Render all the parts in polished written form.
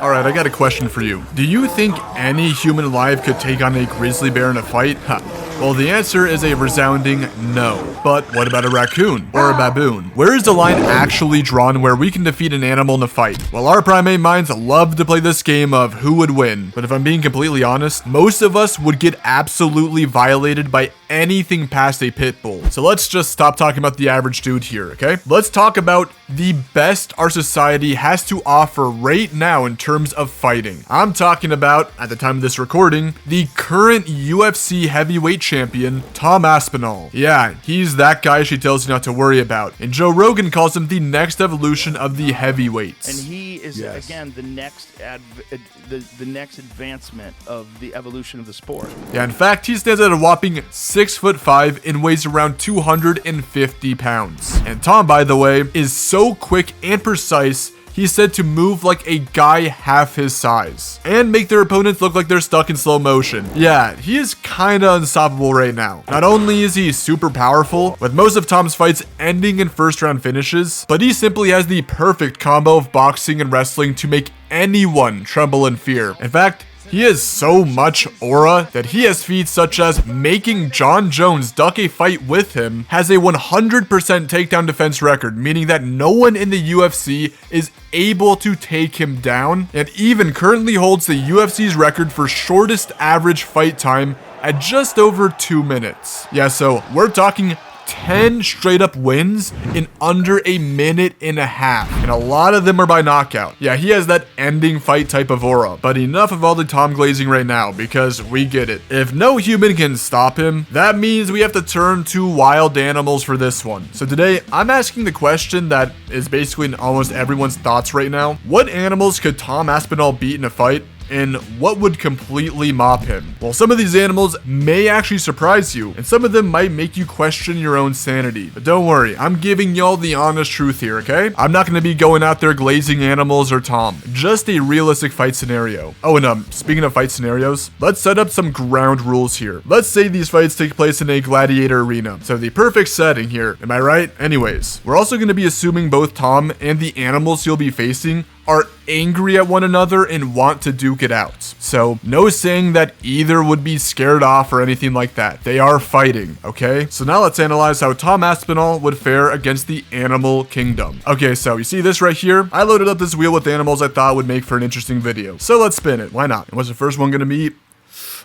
Alright, I got a question for you. Do you think any human alive could take on a grizzly bear in a fight? Well, the answer is a resounding no. But what about a raccoon or a baboon? Where is the line actually drawn where we can defeat an animal in a fight? Well, our primate minds love to play this game of who would win. But if I'm being completely honest, most of us would get absolutely violated by anything past a pit bull. So let's just stop talking about the average dude here, okay? Let's talk about the best our society has to offer right now in terms of fighting. I'm talking about, at the time of this recording, the current UFC heavyweight champion, Tom Aspinall. Yeah, he's that guy she tells you not to worry about. And Joe Rogan calls him the next evolution of the heavyweights. And he is, again, the next the next advancement of the evolution of the sport. Yeah, in fact, he stands at a whopping 6'5" and weighs around 250 pounds. And Tom, by the way, is so quick and precise, he's said to move like a guy half his size and make their opponents look like they're stuck in slow motion. Yeah, he is kinda unstoppable right now. Not only is he super powerful, with most of Tom's fights ending in first round finishes, but he simply has the perfect combo of boxing and wrestling to make anyone tremble in fear. In fact, he has so much aura that he has feats such as making Jone Jones duck a fight with him, has a 100% takedown defense record, meaning that no one in the UFC is able to take him down, and even currently holds the UFC's record for shortest average fight time at just over 2 minutes. Yeah, so we're talking 10 straight up wins in under a minute and a half, and a lot of them are by knockout. Yeah, he has that ending fight type of aura. But enough of all the Tom glazing right now, because we get it. If no human can stop him, that means we have to turn to wild animals for this one. So today, I'm asking the question that is basically in almost everyone's thoughts right now. What animals could Tom Aspinall beat in a fight? And what would completely mop him? Well, some of these animals may actually surprise you, and some of them might make you question your own sanity. But don't worry, I'm giving y'all the honest truth here, okay? I'm not gonna be going out there glazing animals or Tom. Just a realistic fight scenario. Oh, and speaking of fight scenarios, let's set up some ground rules here. Let's say these fights take place in a gladiator arena. So the perfect setting here, am I right? Anyways, we're also gonna be assuming both Tom and the animals you'll be facing are angry at one another and want to duke it out. So no saying that either would be scared off or anything like that. They are fighting, okay? So now let's analyze how Tom Aspinall would fare against the animal kingdom. Okay, so you see this right here? I loaded up this wheel with animals I thought would make for an interesting video. So let's spin it, why not? And what's the first one gonna be?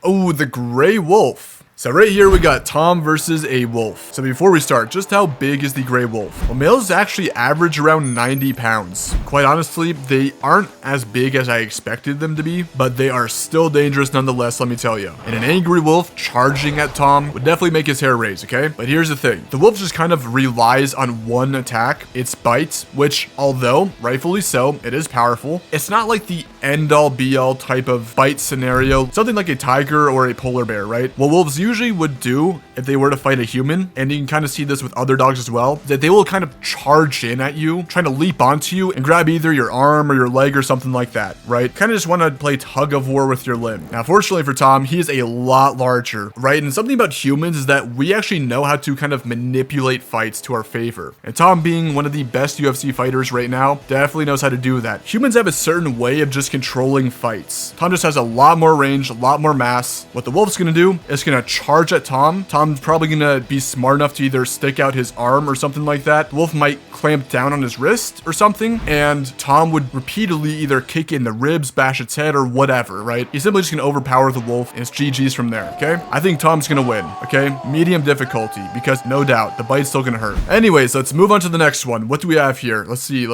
Oh, the gray wolf. So right here we got Tom versus a wolf. So before we start, just how big is the gray wolf? Well, males actually average around 90 pounds. Quite honestly, they aren't as big as I expected them to be, but they are still dangerous nonetheless, let me tell you. And an angry wolf charging at Tom would definitely make his hair raise, okay? But here's the thing. The wolf just kind of relies on one attack, its bite, which, although rightfully so, it is powerful, it's not like the end-all be-all type of bite scenario, something like a tiger or a polar bear, right? Well, wolves usually would do if they were to fight a human, and you can kind of see this with other dogs as well, that they will kind of charge in at you, trying to leap onto you and grab either your arm or your leg or something like that, right? Kind of just want to play tug of war with your limb. Now, fortunately for Tom, he is a lot larger, right? And something about humans is that we actually know how to kind of manipulate fights to our favor. And Tom, being one of the best UFC fighters right now, definitely knows how to do that. Humans have a certain way of just controlling fights. Tom just has a lot more range, a lot more mass. What the wolf's gonna do is gonna charge at Tom. Tom's probably gonna be smart enough to either stick out his arm or something like that. The wolf might clamp down on his wrist or something, and Tom would repeatedly either kick in the ribs, bash its head, or whatever, right? He's simply just gonna overpower the wolf, and it's GG's from there, okay? I think Tom's gonna win, okay? Medium difficulty, because no doubt, the bite's still gonna hurt. Anyways, let's move on to the next one. What do we have here? Let's see.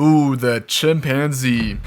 Ooh, the chimpanzee.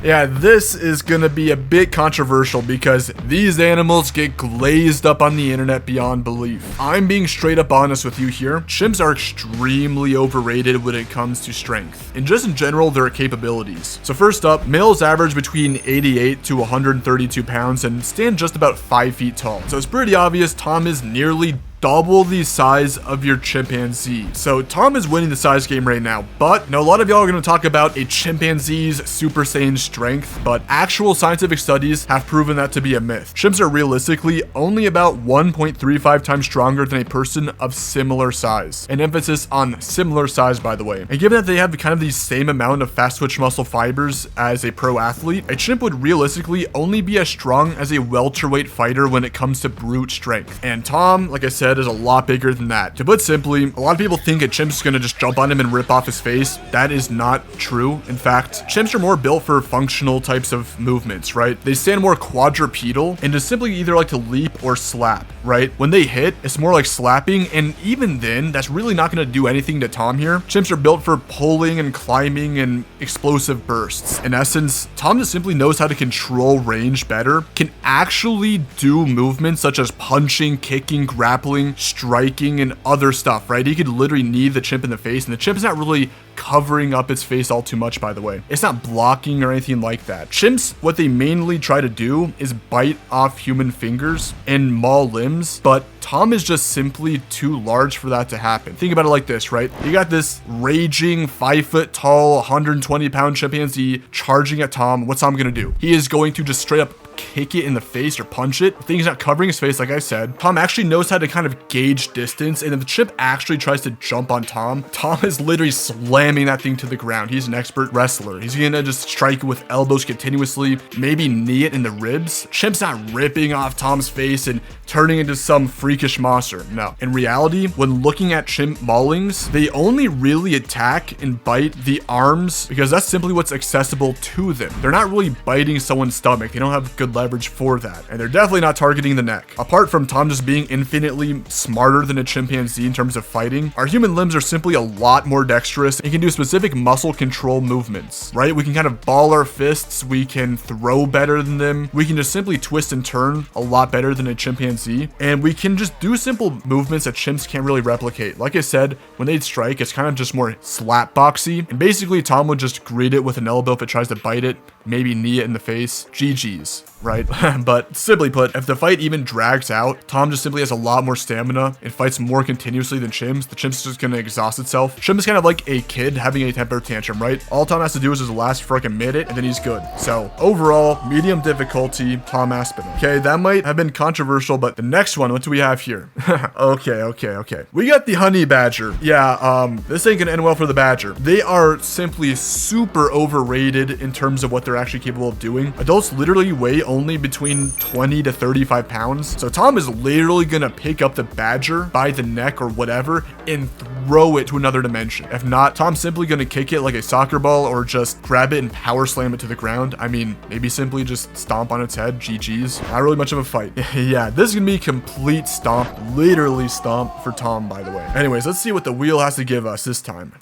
Yeah, this is gonna be a bit controversial because these animals get glazed up on the internet beyond belief. I'm being straight up honest with you here. Chimps are extremely overrated when it comes to strength, and just in general, their capabilities. So first up, males average between 88 to 132 pounds and stand just about 5 feet tall. So it's pretty obvious Tom is nearly double the size of your chimpanzee. So Tom is winning the size game right now, but a lot of y'all are going to talk about a chimpanzee's Super Saiyan strength, but actual scientific studies have proven that to be a myth. Chimps are realistically only about 1.35 times stronger than a person of similar size. An emphasis on similar size, by the way. And given that they have kind of the same amount of fast twitch muscle fibers as a pro athlete, a chimp would realistically only be as strong as a welterweight fighter when it comes to brute strength. And Tom, like I said, is a lot bigger than that. To put simply, a lot of people think a chimp's gonna just jump on him and rip off his face. That is not true. In fact, chimps are more built for functional types of movements, right? They stand more quadrupedal and just simply either like to leap or slap, right? When they hit, it's more like slapping, and even then, that's really not gonna do anything to Tom here. Chimps are built for pulling and climbing and explosive bursts. In essence, Tom just simply knows how to control range better, can actually do movements such as punching, kicking, grappling, striking, and other stuff, right? He could literally knee the chimp in the face, and the chimp is not really covering up its face all too much, by the way. It's not blocking or anything like that. Chimps, what they mainly try to do is bite off human fingers and maul limbs, but Tom is just simply too large for that to happen. Think about it like this, right? You got this raging 5 foot tall, 120 pound chimpanzee charging at Tom. What's Tom gonna do? He is going to just straight up kick it in the face or punch it. The thing is not covering his face, like I said. Tom actually knows how to kind of gauge distance, and if the chimp actually tries to jump on Tom is literally slamming that thing to the ground. He's an expert wrestler. He's gonna just strike it with elbows continuously, maybe knee it in the ribs. Chimp's not ripping off Tom's face and turning into some freakish monster. No. In reality, when looking at chimp maulings, they only really attack and bite the arms because that's simply what's accessible to them. They're not really biting someone's stomach. They don't have good leverage for that, and they're definitely not targeting the neck. Apart from Tom just being infinitely smarter than a chimpanzee in terms of fighting, our human limbs are simply a lot more dexterous and can do specific muscle control movements, right? We can kind of ball our fists, we can throw better than them, we can just simply twist and turn a lot better than a chimpanzee, and we can just do simple movements that chimps can't really replicate. Like I said, when they strike, it's kind of just more slap boxy, and basically Tom would just greet it with an elbow if it tries to bite it, maybe knee it in the face. GG's, right? But simply put, if the fight even drags out, Tom just simply has a lot more stamina and fights more continuously than Chimps. The Chimp's just gonna exhaust itself. Chimp is kind of like a kid having a temper tantrum, right? All Tom has to do is just last for like a minute and then he's good. So overall, medium difficulty, Tom Aspinall. Okay, that might have been controversial, but the next one, what do we have here? Okay. We got the honey badger. Yeah, this ain't gonna end well for the badger. They are simply super overrated in terms of what they're actually capable of doing. Adults literally weigh only between 20 to 35 pounds. So Tom is literally gonna pick up the badger by the neck or whatever and throw it to another dimension. If not, Tom's simply gonna kick it like a soccer ball or just grab it and power slam it to the ground. I mean, maybe simply just stomp on its head. GG's. Not really much of a fight. Yeah, this is gonna be complete stomp, literally stomp for Tom, by the way. Anyways, let's see what the wheel has to give us this time.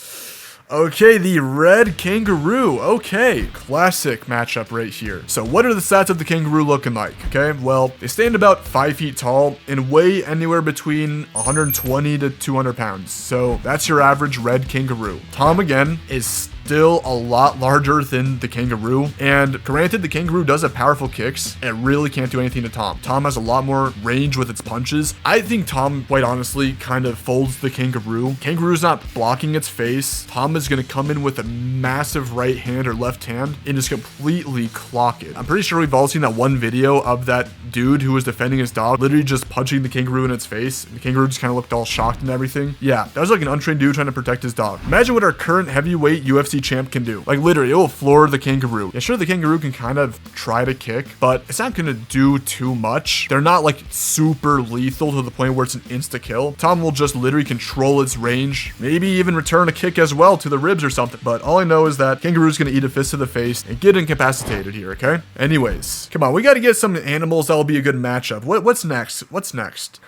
Okay, the red kangaroo. Okay, classic matchup right here. So what are the stats of the kangaroo looking like? Okay, well, they stand about 5 feet tall and weigh anywhere between 120 to 200 pounds. So that's your average red kangaroo. Tom, again, is still a lot larger than the kangaroo, and granted, the kangaroo does have powerful kicks. It really can't do anything to Tom. Tom has a lot more range with its punches. I think Tom, quite honestly, kind of folds the kangaroo. Kangaroo's not blocking its face. Tom is going to come in with a massive right hand or left hand and just completely clock it. I'm pretty sure we've all seen that one video of that dude who was defending his dog, literally just punching the kangaroo in its face. The kangaroo just kind of looked all shocked and everything. Yeah, that was like an untrained dude trying to protect his dog. Imagine what our current heavyweight UFC champ can do. Like literally, it will floor the kangaroo. Yeah, sure, the kangaroo can kind of try to kick, but it's not gonna do too much. They're not like super lethal to the point where it's an insta kill. Tom will just literally control its range, maybe even return a kick as well to the ribs or something. But all I know is that kangaroo's gonna eat a fist to the face and get incapacitated here, okay? Anyways, come on, we gotta get some animals that'll be a good matchup. What's next?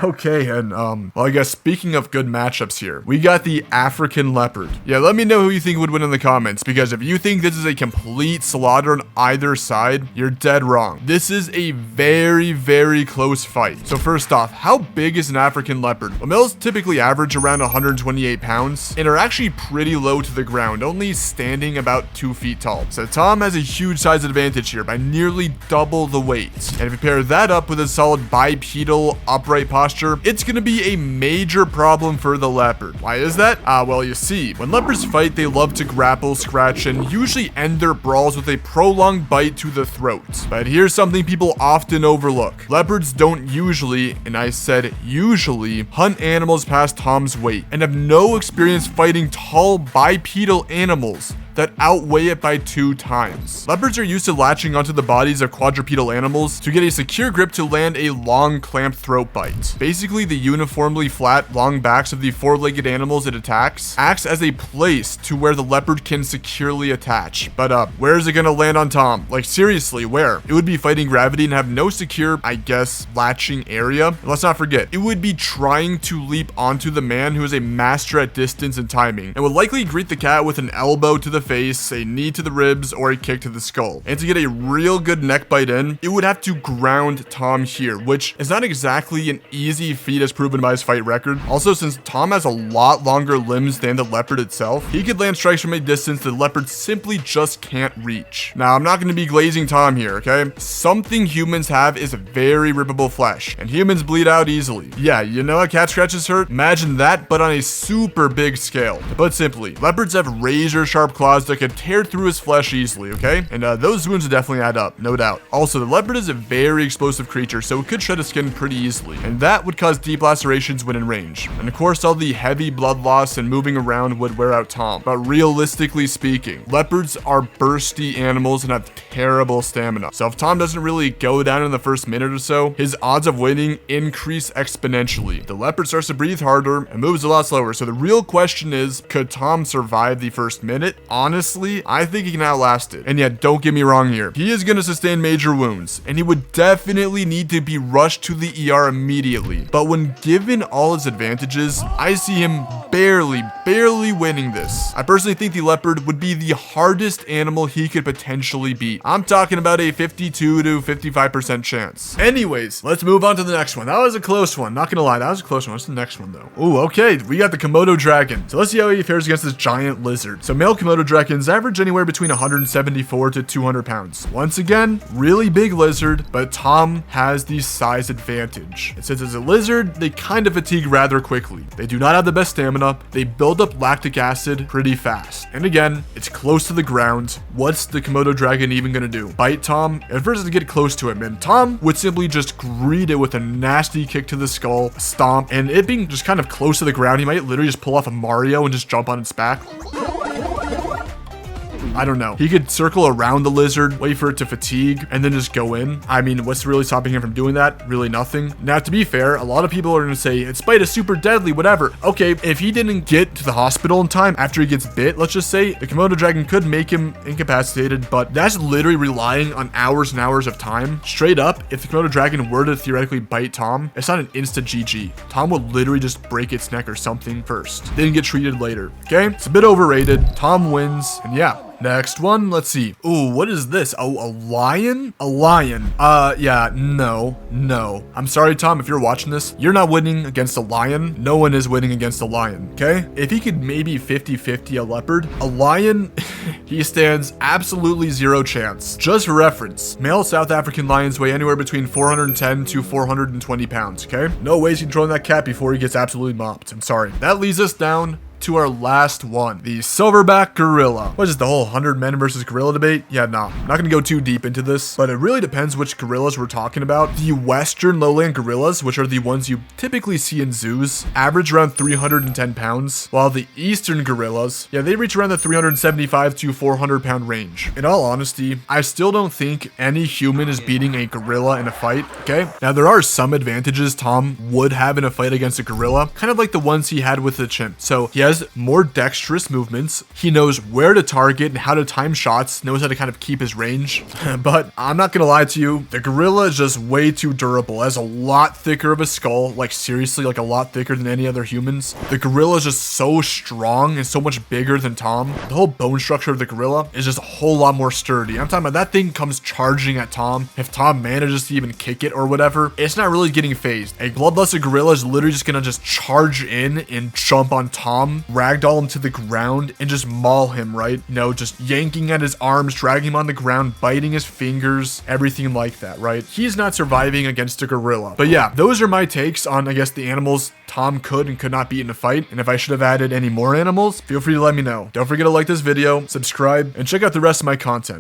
Okay, and well, I guess speaking of good matchups here, we got the African leopard. Yeah, let me know who you think think would win in the comments, because if you think this is a complete slaughter on either side, you're dead wrong. This is a very, very close fight. So first off, how big is an African leopard? Well, males typically average around 128 pounds and are actually pretty low to the ground, only standing about 2 feet tall. So Tom has a huge size advantage here by nearly double the weight. And if you pair that up with a solid bipedal upright posture, it's going to be a major problem for the leopard. Why is that? Well, you see, when leopards fight, they love to grapple, scratch, and usually end their brawls with a prolonged bite to the throat. But here's something people often overlook. Leopards don't usually, and I said usually, hunt animals past Tom's weight and have no experience fighting tall bipedal animals that outweigh it by 2 times. Leopards are used to latching onto the bodies of quadrupedal animals to get a secure grip to land a long clamped throat bite. Basically, the uniformly flat, long backs of the 4-legged animals it attacks acts as a place to where the leopard can securely attach. But where is it gonna land on Tom? Like seriously, where? It would be fighting gravity and have no secure, I guess, latching area. And let's not forget, it would be trying to leap onto the man who is a master at distance and timing, and would likely greet the cat with an elbow to the face, a knee to the ribs, or a kick to the skull. And to get a real good neck bite in, it would have to ground Tom here, which is not exactly an easy feat as proven by his fight record. Also, since Tom has a lot longer limbs than the leopard itself, he could land strikes from a distance the leopard simply just can't reach. Now, I'm not going to be glazing Tom here, okay? Something humans have is very rippable flesh, and humans bleed out easily. Yeah, you know a cat scratches hurt? Imagine that, but on a super big scale. To put simply, leopards have razor sharp claws that could tear through his flesh easily, okay? And those wounds would definitely add up, no doubt. Also, the leopard is a very explosive creature, so it could shred his skin pretty easily, and that would cause deep lacerations when in range. And of course, all the heavy blood loss and moving around would wear out Tom. But realistically speaking, leopards are bursty animals and have terrible stamina. So if Tom doesn't really go down in the first minute or so, his odds of winning increase exponentially. The leopard starts to breathe harder and moves a lot slower. So the real question is, could Tom survive the first minute? Honestly, I think he can outlast it. And yet, don't get me wrong here. He is going to sustain major wounds, and he would definitely need to be rushed to the ER immediately. But when given all his advantages, I see him barely winning this. I personally think the leopard would be the hardest animal he could potentially beat. I'm talking about a 52 to 55% chance. Anyways, let's move on to the next one. That was a close one. Not gonna lie, that was a close one. What's the next one though? Oh, okay. We got the Komodo dragon. So let's see how he fares against this giant lizard. So male Komodo dragons average anywhere between 174 to 200 pounds. Once again, really big lizard, but Tom has the size advantage. And since it's a lizard, they kind of fatigue rather quickly. They do not have the best stamina. They build up lactic acid pretty fast. And again, it's close to the ground. What's the Komodo dragon even gonna do? Bite Tom? At first, to get close to him, and Tom would simply just greet it with a nasty kick to the skull, stomp, and it being just kind of close to the ground, he might literally just pull off a Mario and just jump on its back. I don't know. He could circle around the lizard, wait for it to fatigue, and then just go in. I mean, what's really stopping him from doing that? Really nothing. Now, to be fair, a lot of people are going to say, its bite is super deadly, whatever. Okay, if he didn't get to the hospital in time after he gets bit, let's just say, the Komodo dragon could make him incapacitated, but that's literally relying on hours and hours of time. Straight up, if the Komodo dragon were to theoretically bite Tom, it's not an instant GG. Tom would literally just break its neck or something first, then get treated later. Okay? It's a bit overrated. Tom wins, and yeah. Next one, let's see. Ooh, what is this? Oh, a lion? A lion. Yeah, no. I'm sorry, Tom, if you're watching this, you're not winning against a lion. No one is winning against a lion, okay? If he could maybe 50-50 a leopard, a lion, he stands absolutely zero chance. Just for reference, male South African lions weigh anywhere between 410 to 420 pounds, okay? No ways controlling that cat before he gets absolutely mopped. I'm sorry. That leads us down to our last one, the silverback gorilla. What is it, the whole 100 men versus gorilla debate? Yeah, nah, I'm not gonna go too deep into this, but it really depends which gorillas we're talking about. The western lowland gorillas, which are the ones you typically see in zoos, average around 310 pounds, while the eastern gorillas, yeah, they reach around the 375 to 400 pound range. In all honesty, I still don't think any human is beating a gorilla in a fight, okay? Now, there are some advantages Tom would have in a fight against a gorilla, kind of like the ones he had with the chimp. So he has has more dexterous movements. He knows where to target and how to time shots, knows how to kind of keep his range. But I'm not gonna lie to you, the gorilla is just way too durable. It has a lot thicker of a skull, like seriously, like a lot thicker than any other humans. The gorilla is just so strong and so much bigger than Tom. The whole bone structure of the gorilla is just a whole lot more sturdy. I'm talking about that thing comes charging at Tom. If Tom manages to even kick it or whatever, it's not really getting phased. A bloodlusted gorilla is literally just gonna just charge in and jump on Tom, ragdoll him to the ground, and just maul him, right? You know, just yanking at his arms, dragging him on the ground, biting his fingers, everything like that, right? He's not surviving against a gorilla. But yeah, those are my takes on, I guess, the animals Tom could and could not beat in a fight. And if I should have added any more animals, feel free to let me know. Don't forget to like this video, subscribe, and check out the rest of my content.